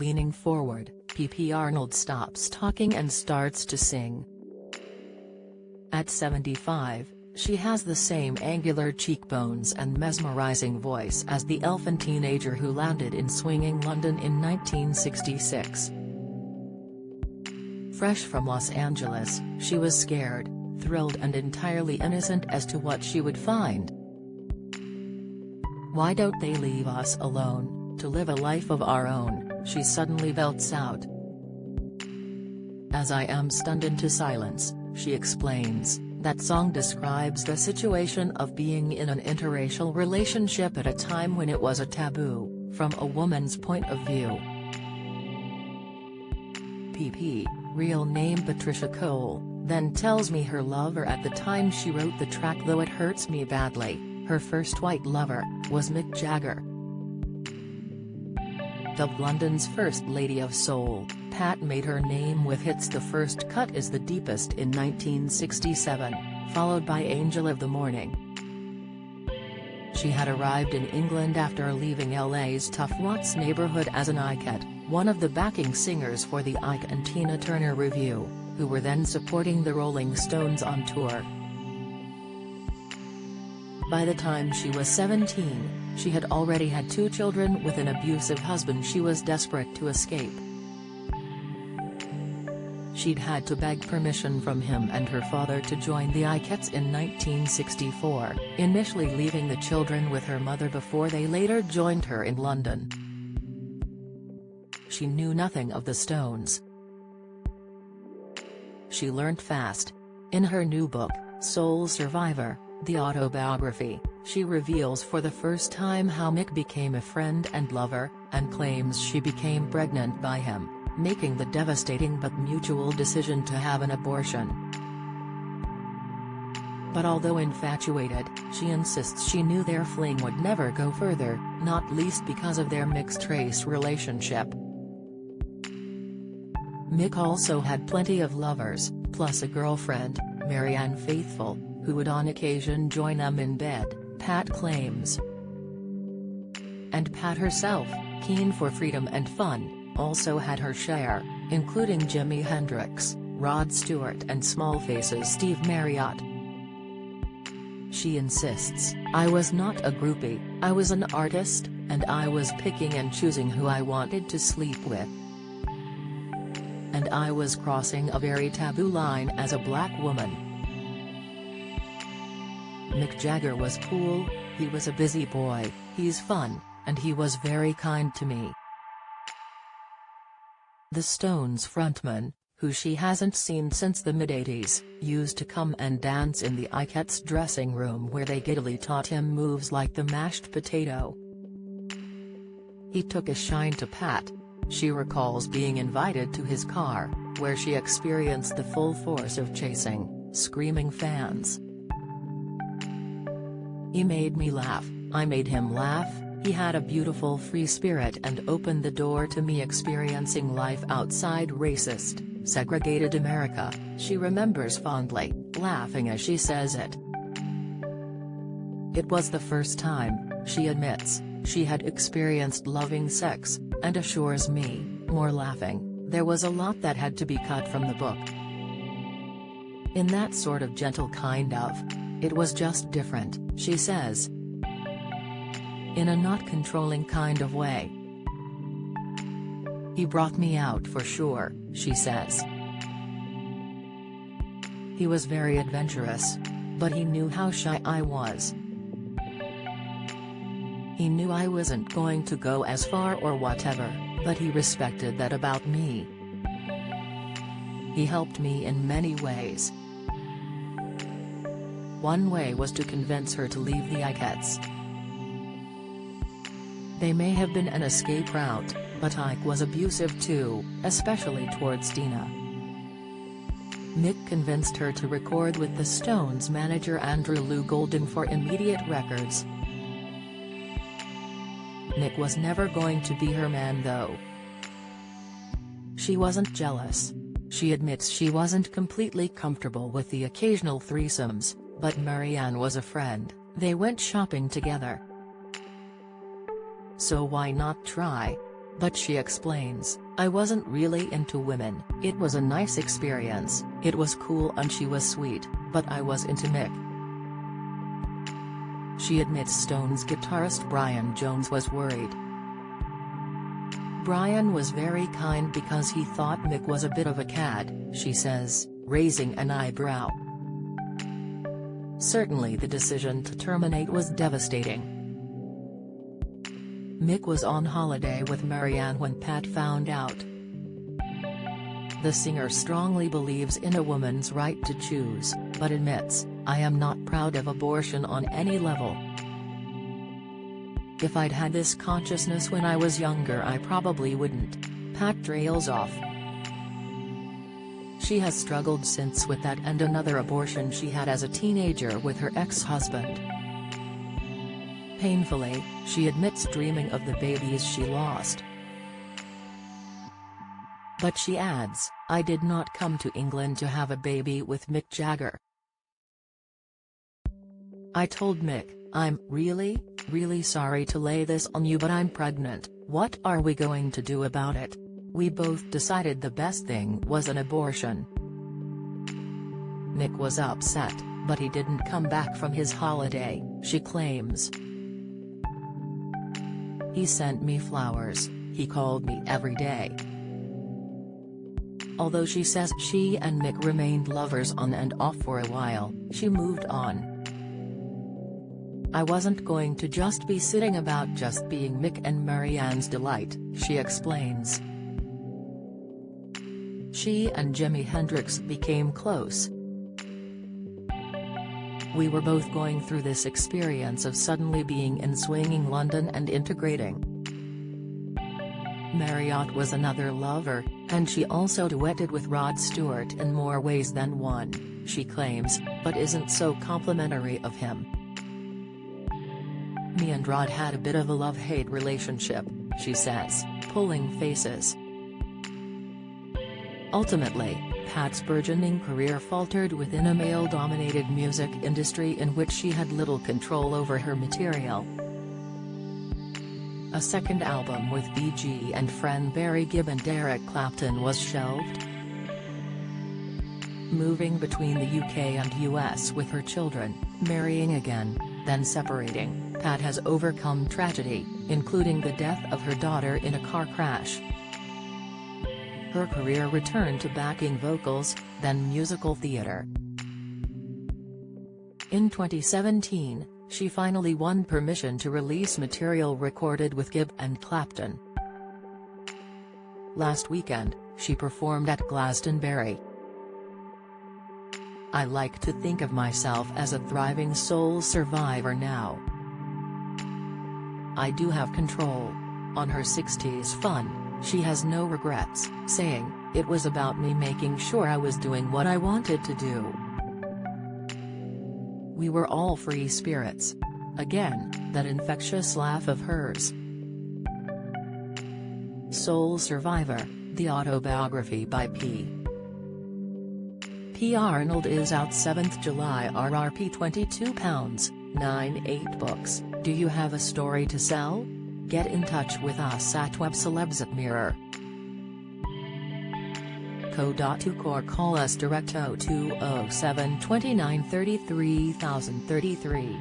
Leaning forward, PP Arnold stops talking and starts to sing. At 75, she has the same angular cheekbones and mesmerizing voice as the elfin teenager who landed in swinging London in 1966. Fresh from Los Angeles, she was scared, thrilled and entirely innocent as to what she would find. "Why don't they leave us alone, to live a life of our own?" she suddenly belts out. "As I am stunned into silence," she explains, that song describes the situation of being in an interracial relationship at a time when it was a taboo, from a woman's point of view. PP, real name Patricia Cole, then tells me her lover at the time she wrote the track "Though It Hurts Me Badly," her first white lover, was Mick Jagger. Dubbed London's First Lady of Soul, Pat made her name with hits The First Cut Is the Deepest in 1967, followed by Angel of the Morning. She had arrived in England after leaving LA's Tough Watts neighborhood as an Icette, one of the backing singers for the Ike and Tina Turner Revue, who were then supporting the Rolling Stones on tour. By the time she was 17, she had already had 2 children with an abusive husband she was desperate to escape. She'd had to beg permission from him and her father to join the Icettes in 1964, initially leaving the children with her mother before they later joined her in London. She knew nothing of the Stones. She learnt fast. In her new book, Soul Survivor, the autobiography, she reveals for the first time how Mick became a friend and lover, and claims she became pregnant by him, making the devastating but mutual decision to have an abortion. But although infatuated, she insists she knew their fling would never go further, not least because of their mixed-race relationship. Mick also had plenty of lovers, plus a girlfriend, Marianne Faithfull, who would on occasion join them in bed, Pat claims. And Pat herself, keen for freedom and fun, also had her share, including Jimi Hendrix, Rod Stewart and Smallface's Steve Marriott. She insists, "I was not a groupie, I was an artist, and I was picking and choosing who I wanted to sleep with. And I was crossing a very taboo line as a black woman." Mick Jagger was cool, he was a busy boy, he's fun, and he was very kind to me. The Stones frontman, who she hasn't seen since the mid-80s, used to come and dance in the Icettes' dressing room where they giddily taught him moves like the mashed potato. He took a shine to Pat. She recalls being invited to his car, where she experienced the full force of chasing, screaming fans. "He made me laugh, I made him laugh, he had a beautiful free spirit and opened the door to me experiencing life outside racist, segregated America," she remembers fondly, laughing as she says it. It was the first time, she admits, she had experienced loving sex, and assures me, more laughing, there was a lot that had to be cut from the book. In that sort of gentle kind of. It was just different, she says. In a not controlling kind of way. "He brought me out for sure," she says. "He was very adventurous. But he knew how shy I was. He knew I wasn't going to go as far or whatever, but he respected that about me. He helped me in many ways. One way was to convince her to leave the Icettes. They may have been an escape route, but Ike was abusive too, especially towards Tina. Mick convinced her to record with the Stones' manager Andrew Lou Golding for Immediate Records. Mick was never going to be her man though. She wasn't jealous. She admits she wasn't completely comfortable with the occasional threesomes, but Marianne was a friend, they went shopping together. So why not try? But she explains, "I wasn't really into women. It was a nice experience, it was cool and she was sweet, but I was into Mick." She admits Stones guitarist Brian Jones was worried. "Brian was very kind because he thought Mick was a bit of a cad," she says, raising an eyebrow. Certainly the decision to terminate was devastating. Mick was on holiday with Marianne when Pat found out. The singer strongly believes in a woman's right to choose, but admits, "I am not proud of abortion on any level. If I'd had this consciousness when I was younger I probably wouldn't." Pat trails off. She has struggled since with that and another abortion she had as a teenager with her ex-husband. Painfully, she admits dreaming of the babies she lost. But she adds, "I did not come to England to have a baby with Mick Jagger. I told Mick, I'm really sorry to lay this on you but I'm pregnant, what are we going to do about it? We both decided the best thing was an abortion." Mick was upset, but he didn't come back from his holiday, she claims. "He sent me flowers, he called me every day." Although she says she and Mick remained lovers on and off for a while, she moved on. "I wasn't going to just be sitting about just being Mick and Marianne's delight," she explains. She and Jimi Hendrix became close. "We were both going through this experience of suddenly being in swinging London and integrating." Marianne was another lover, and she also duetted with Rod Stewart in more ways than one, she claims, but isn't so complimentary of him. "Me and Rod had a bit of a love-hate relationship," she says, pulling faces. Ultimately, Pat's burgeoning career faltered within a male-dominated music industry in which she had little control over her material. A second album with BG and friend Barry Gibb and Eric Clapton was shelved. Moving between the UK and US with her children, marrying again, then separating, Pat has overcome tragedy, including the death of her daughter in a car crash. Her career returned to backing vocals, then musical theatre. In 2017, she finally won permission to release material recorded with Gibb and Clapton. Last weekend, she performed at Glastonbury. "I like to think of myself as a thriving soul survivor now. I do have control." On her 60s fun, she has no regrets, saying, "It was about me making sure I was doing what I wanted to do. We were all free spirits." Again, that infectious laugh of hers. Soul Survivor, the autobiography by P. Arnold is out 7th July. RRP £22.98 books. Do you have a story to sell? Get in touch with us at webcelebs@mirror.co.uk or call us direct 0207 29 33 033.